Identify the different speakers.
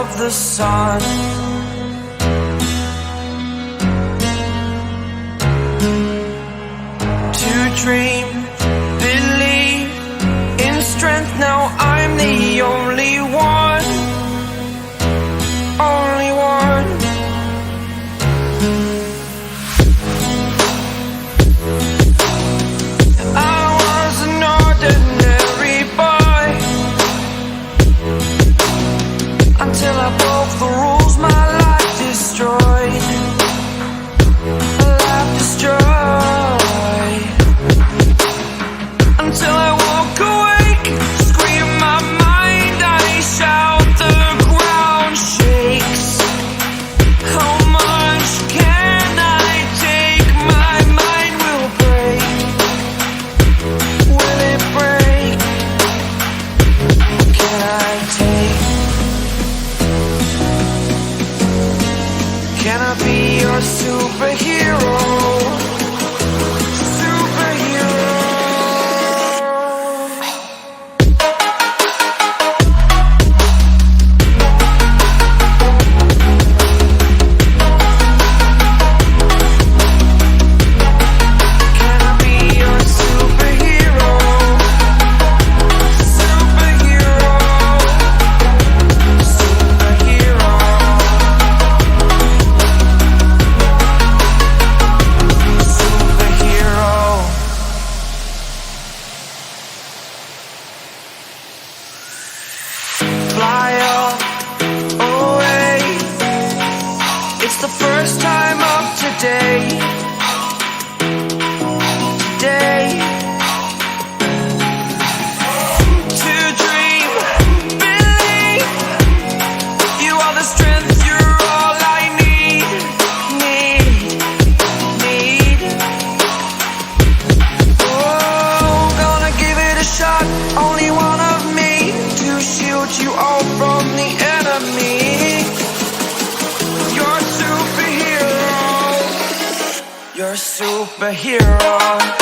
Speaker 1: of the sun. To dream, believe in strength, now I'm the only one. Only one. I was an ordinary boy until I broke the rules, my life destroyed. Life destroyed. Until I woke awake, scream my mind, I shout, the ground shakes. How much can I take? My mind will break. Will it break? Can I take? Can I be your superhero? Fly away. It's the first time of today. To dream, believe. You are the strength, you're all I need. Oh, gonna give it a shot. Only one of me to shield you all from the enemy. You're a superhero. You're a superhero.